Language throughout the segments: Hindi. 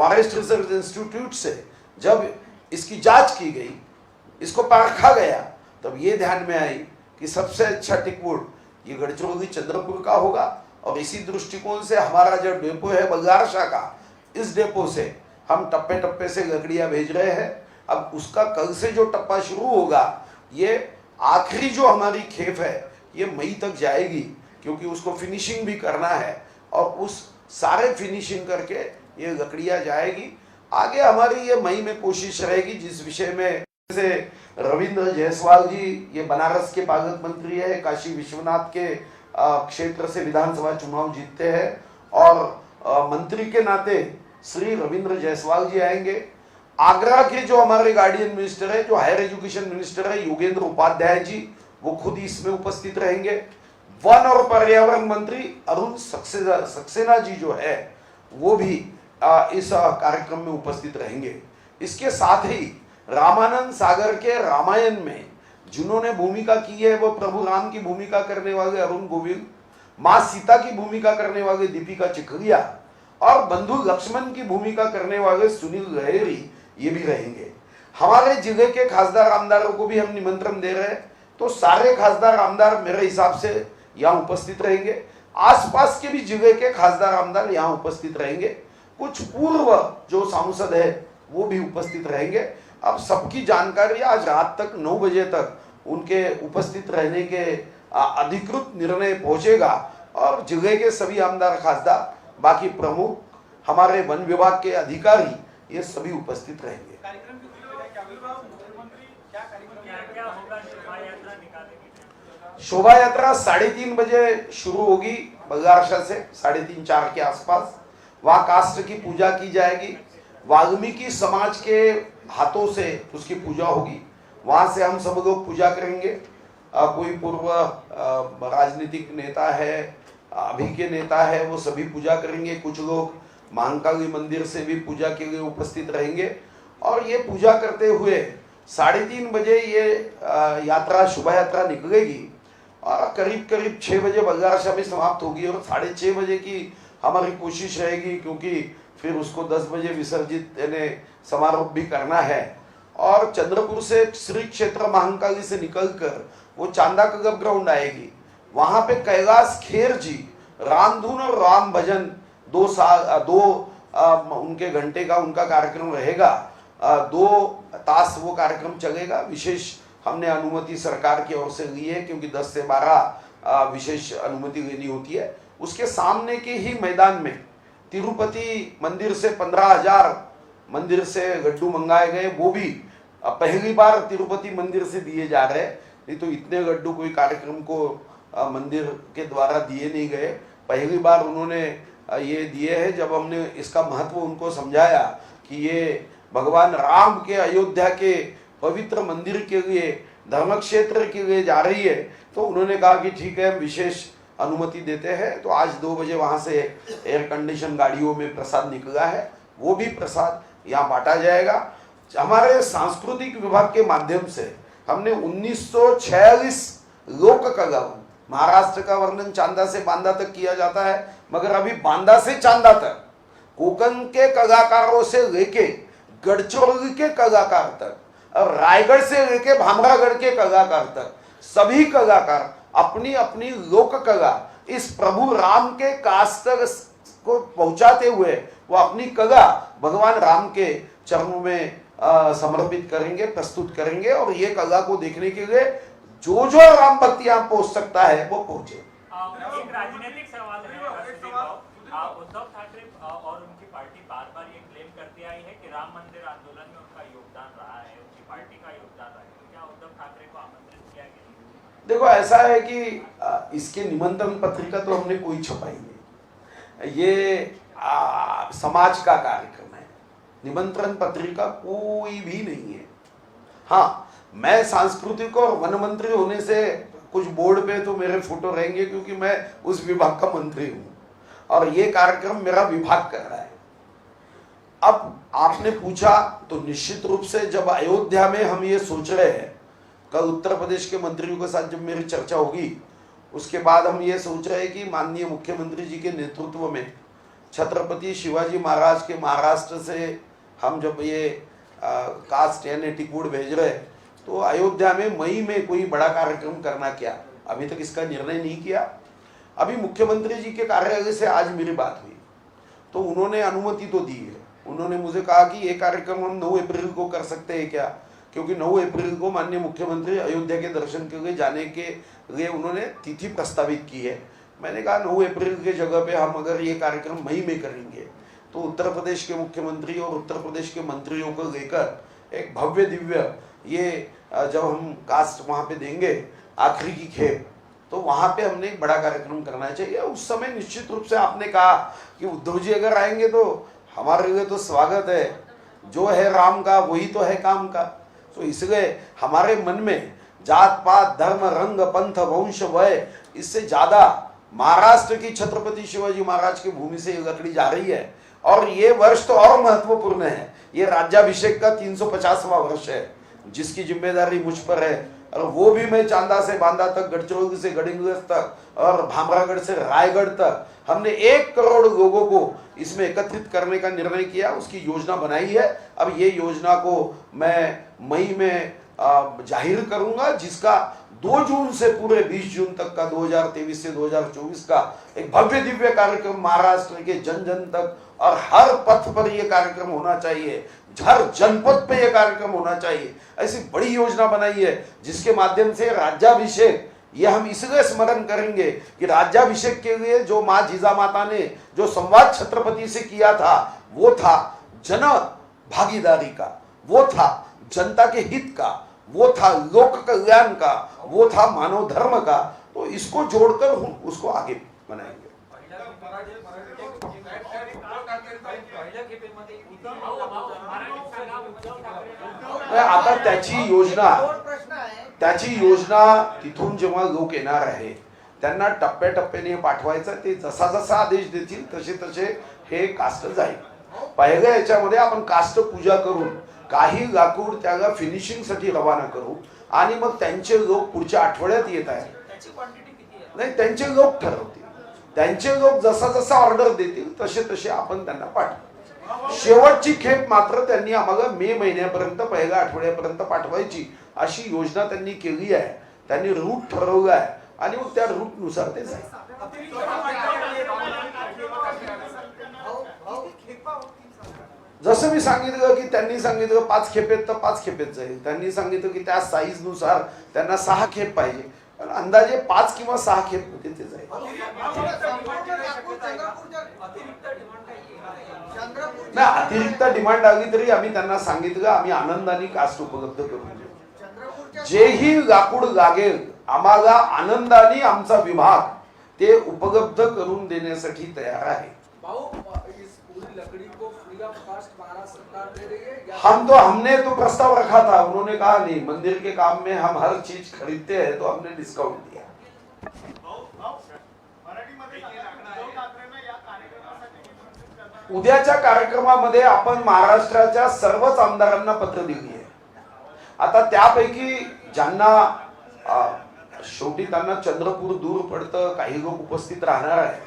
फॉरेस्ट रिसर्च इंस्टीट्यूट से जब इसकी जांच की गई, इसको परखा गया, तब ये ध्यान में आई कि सबसे अच्छा टिकवुड ये गढ़चिरौली चंद्रपुर का होगा। और इसी दृष्टिकोण से हमारा जो डेपो है बगारशा का, इस डेपो से हम टप्पे टप्पे से लकड़ियां भेज रहे हैं। अब उसका कल से जो टप्पा शुरू होगा, ये आखिरी जो हमारी खेप है ये मई तक जाएगी, क्योंकि उसको फिनिशिंग भी करना है और उस सारे फिनिशिंग करके ये लकड़ियां जाएगी। आगे हमारी ये मई में कोशिश रहेगी, जिस विषय में से रविंद्र जायसवाल जी ये बनारस के पार्षद मंत्री है, काशी विश्वनाथ के क्षेत्र से विधानसभा चुनाव जीतते हैं, और मंत्री के नाते श्री रविंद्र जायसवाल जी आएंगे। आगरा के जो हमारे गार्डियन मिनिस्टर है, जो हायर एजुकेशन मिनिस्टर है योगेंद्र उपाध्याय जी, वो खुद इसमें उपस्थित रहेंगे। वन और पर्यावरण मंत्री अरुण सक्सेना जी जो है वो भी इस कार्यक्रम में उपस्थित रहेंगे। इसके साथ ही रामानंद सागर के रामायण में जिन्होंने भूमिका की है वो प्रभु राम की भूमिका करने वाले अरुण गोविल, मां सीता की भूमिका करने वाले दीपिका चिखलिया और बंधु लक्ष्मण की भूमिका करने वाले सुनील लहेरी ये भी रहेंगे। हमारे जिले के खासदार आमदारों को भी हम निमंत्रण दे रहे हैं, तो सारे खासदार आमदार मेरे हिसाब से यहाँ उपस्थित रहेंगे। आसपास के भी जिले के खासदार आमदार यहाँ उपस्थित रहेंगे। कुछ पूर्व जो सांसद है वो भी उपस्थित रहेंगे। अब सबकी जानकारी आज रात तक 9 बजे तक उनके उपस्थित रहने के अधिकृत निर्णय पहुंचेगा, और जिले के सभी आमदार खासदार, बाकी प्रमुख, हमारे वन विभाग के अधिकारी ये सभी उपस्थित रहेंगे। शोभा यात्रा 3:30 बजे शुरू होगी बगारशा से, 3:30-4 के आसपास। वहां काष्ठ की पूजा की जाएगी, वाल्मीकि समाज के हाथों से उसकी पूजा होगी। वहां से हम सब लोग पूजा करेंगे। कोई पूर्व राजनीतिक नेता है, अभी के नेता है, वो सभी पूजा करेंगे। कुछ लोग महाकाली मंदिर से भी पूजा के लिए उपस्थित रहेंगे। और ये पूजा करते हुए 3:30 बजे ये यात्रा, शोभा यात्रा निकलेगी और करीब करीब 6 बजे बगारशा में समाप्त होगी। और 6:30 बजे की हमारी कोशिश रहेगी, क्योंकि फिर उसको 10 बजे विसर्जित यानी समारोह भी करना है। और चंद्रपुर से श्री क्षेत्र महाकाली से निकलकर वो चांदा क्लब ग्राउंड आएगी। वहां पे कैलाश खेर जी रामधुन और राम भजन 2 उनके घंटे का उनका कार्यक्रम रहेगा। 2 तास वो कार्यक्रम चलेगा। विशेष हमने अनुमति सरकार की ओर से ली है, क्योंकि 10 से 12 विशेष अनुमति लेनी होती है। उसके सामने के ही मैदान में तिरुपति मंदिर से 15,000 मंदिर से लड्डू मंगाए गए। वो भी पहली बार तिरुपति मंदिर से दिए जा रहे हैं, नहीं तो इतने लड्डू कोई कार्यक्रम को मंदिर के द्वारा दिए नहीं गए। पहली बार उन्होंने ये दिए हैं, जब हमने इसका महत्व उनको समझाया कि ये भगवान राम के अयोध्या के पवित्र मंदिर के लिए, धर्म क्षेत्र के लिए जा रही है, तो उन्होंने कहा कि ठीक है, विशेष अनुमति देते हैं। तो आज 2 बजे वहां से एयर कंडीशन गाड़ियों में प्रसाद निकला है, वो भी प्रसाद यहाँ बांटा जाएगा। हमारे सांस्कृतिक विभाग के माध्यम से हमने 1946 लोक कला, महाराष्ट्र का वर्णन चांदा से बांदा तक किया जाता है, मगर अभी बांदा से चांदा तक कोकण के कलाकारों से लेके गढ़चिरौली के कलाकार तक और रायगढ़ से लेके भामरागढ़ के कलाकार तक सभी कलाकार अपनी अपनी लोक कला इस प्रभु राम के काष्ठ को पहुंचाते हुए वो अपनी कला भगवान राम के चरणों में समर्पित करेंगे, प्रस्तुत करेंगे। और ये कला को देखने के लिए जो जो राम भक्ति यहाँ पहुंच सकता है वो पहुंचे। एक राजनीतिक सवाल है। उद्धव ठाकरे और उनकी पार्टी बार-बार ये क्लेम करती आई है कि राम मंदिर आंदोलन में उनका योगदान रहा है, उनकी पार्टी का योगदान रहा है। क्या उद्धव ठाकरे को आमंत्रित किया गया? देखो, ऐसा है कि इसके निमंत्रण पत्रिका तो हमने कोई छपाई नहीं। ये समाज का कार्यक्रम है, निमंत्रण पत्रिका कोई भी नहीं है। हाँ, मैं सांस्कृतिक और वन मंत्री होने से कुछ बोर्ड पे तो मेरे फोटो रहेंगे, क्योंकि मैं उस विभाग का मंत्री हूं और ये कार्यक्रम मेरा विभाग कर रहा है। अब आपने पूछा तो निश्चित रूप से जब अयोध्या में हम ये सोच रहे हैं, कल उत्तर प्रदेश के मंत्रियों के साथ जब मेरी चर्चा होगी, उसके बाद हम ये सोच रहे हैं कि माननीय मुख्यमंत्री जी के नेतृत्व में छत्रपति शिवाजी महाराज के महाराष्ट्र से हम जब ये कास्ट यानी टिकवुड भेज रहे तो अयोध्या में मई में कोई बड़ा कार्यक्रम करना क्या, अभी तक इसका निर्णय नहीं किया। अभी मुख्यमंत्री जी के कार्यालय से आज मेरी बात हुई तो उन्होंने अनुमति तो दी है। उन्होंने मुझे कहा कि ये कार्यक्रम हम 9 अप्रैल को कर सकते हैं क्या, क्योंकि 9 अप्रैल को माननीय मुख्यमंत्री अयोध्या के दर्शन के लिए जाने के लिए उन्होंने तिथि प्रस्तावित की है। मैंने कहा 9 अप्रैल के जगह पे हम अगर ये कार्यक्रम मई में करेंगे तो उत्तर प्रदेश के मुख्यमंत्री और उत्तर प्रदेश के मंत्रियों को लेकर एक भव्य दिव्य ये जब हम कास्ट वहाँ पे देंगे आखिरी की खेप, तो वहाँ पे हमने एक बड़ा कार्यक्रम करना चाहिए। उस समय निश्चित रूप से आपने कहा कि उद्धव जी अगर आएंगे तो हमारे लिए तो स्वागत है, जो है राम का वही तो है काम का। तो इसलिए हमारे मन में जात पात धर्म रंग पंथ वंश वय इससे ज्यादा महाराष्ट्र की छत्रपति शिवाजी महाराज की भूमि से ये लकड़ी जा रही है। और ये वर्ष तो और महत्वपूर्ण है, ये राज्याभिषेक का 350वां वर्ष है जिसकी जिम्मेदारी मुझ पर है। और वो भी मैं चांदा से बांदा तक, गढ़चिरौली से गढ़िंग्लज तक और भामरागढ़ से रायगढ़ तक हमने 1 करोड़ लोगों को इसमें एकत्रित करने का निर्णय किया, उसकी योजना बनाई है। अब ये योजना को मैं मई में जाहिर करूंगा, जिसका 2 जून से पूरे 20 जून तक का 2023 से 2024 का एक भव्य दिव्य कार्यक्रम महाराष्ट्र के जन जन तक और हर पथ पर यह कार्यक्रम होना चाहिए, हर जनपद पे यह कार्यक्रम होना चाहिए। ऐसी बड़ी योजना बनाई है जिसके माध्यम से राज्याभिषेक, ये हम इसलिए स्मरण करेंगे कि राज्याभिषेक के लिए जो माँ जिजामाता ने जो संवाद छत्रपति से किया था वो था जन भागीदारी का, वो था जनता के हित का, वो था लोक कल्याण का, वो था मानव धर्म का। तो इसको जोड़कर हम उसको आगे बनाएंगे। आता त्याची योजना तिथून जेव्हा लोक येणार आहे त्यांना टप्प्याटप्प्याने पाठवायचं, ते जसा जसा आदेश देतील तसे तसे हे कास्ट जाईल। पहिल्या याच्यामध्ये आपण कास्ट पूजा करून काही लाकूड त्याला फिनिशिंग साठी रवाना करू आणि मग त्यांचे लोक पुढच्या आठवड्यात येत आहेत। नाही, त्यांचे लोक ठरवतील, त्यांचे लोक जसा जसा ऑर्डर देतील तसे तसे आपण त्यांना पाठवू। शेवटची खेप मात्र त्यांनी आम्हाला मे महिन्यापर्यंत पहिल्या आठवड्यापर्यंत पाठवायची अशी योजना त्यांनी केली आहे। त्यांनी रूट ठरवला आहे आणि मग त्या रूट नुसार ते जाईल। जसं मी सांगितलं की त्यांनी सांगितलं 5 खेपेत तर 5 खेपेत जाईल, त्यांनी सांगितलं की त्या साईज नुसार त्यांना 6 खेप पाहिजे, अंदाजे 5 किंवा 6 खेप मध्ये ते जाईल। ना अतिरिक्त डिमांड आली तरी आम्ही त्यांना सांगितलं आम्ही आनंदाने कास्ट उपलब्ध करून देऊ, जेही लाकूड लागेल आम्हाला आनंदाने आमचा विभाग ते उपलब्ध करून देण्यासाठी तयार आहे। हमने तो प्रस्ताव रखा था, उन्होंने कहा नहीं, मंदिर के काम में हम हर चीज खरीदते हैं तो हमने डिस्काउंट दिया। उद्याच्या कार्यक्रमामध्ये आपण महाराष्ट्राच्या सर्वच आमदारांना पत्र दिली आहे। आता त्यापैकी ज्यांना शेवटी त्यांना चंद्रपूर दूर पडतं, काही लोक उपस्थित राहणार आहे,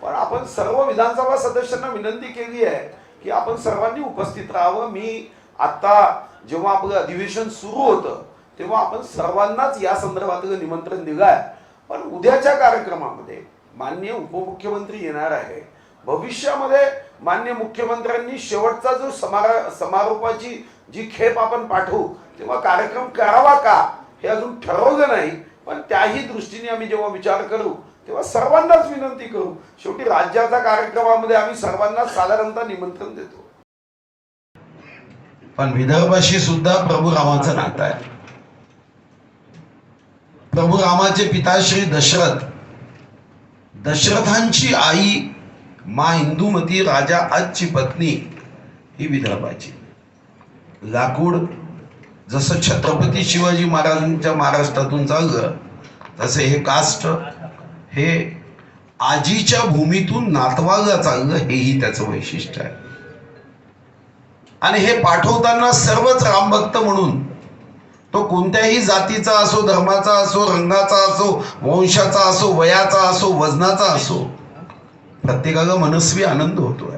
पण आपण सर्व विधानसभा सदस्यांना विनंती केली आहे की आपण सर्वांनी उपस्थित राहावं। मी आता जेव्हा आपलं अधिवेशन सुरू होतं तेव्हा आपण सर्वांनाच या संदर्भातलं निमंत्रण दिलं आहे, पण उद्याच्या कार्यक्रमामध्ये माननीय उपमुख्यमंत्री येणार आहे। भविष्यामध्ये माननीय मुख्यमंत्र्यांनी शेवटचा जो समारोपाची जी खेप आपण पाठवू तेव्हा कार्यक्रम करावा का हे अजून ठरवलं नाही, पण त्याही दृष्टीने आम्ही जेव्हा विचार करू तेव्हा सर्वांनाच विनंती करू। शेवटी राज्याच्या कार्यक्रमामध्ये आम्ही सर्वांना साधारणतः निमंत्रण देतो, पण विदर्भाशी सुद्धा प्रभू रामाचं नातं आहे। प्रभू रामाचे पिता श्री दशरथांची आई माँ इंदुमती राजा आजची पत्नी ही विदर्भाची। लाकूड जसं छत्रपती शिवाजी महाराजांच्या महाराष्ट्रातून चाललं तसे हे कास्ट हे आजीच्या भूमीतून नातवाला चाललं, हेही त्याचं वैशिष्ट्य आहे। आणि हे पाठवताना सर्वच रामभक्त म्हणून, तो कोणत्याही जातीचा असो, धर्माचा असो, रंगाचा असो, वंशाचा असो, वयाचा असो, वजनाचा असो, प्रत्येकाला मनस्वी आनंद होतोय.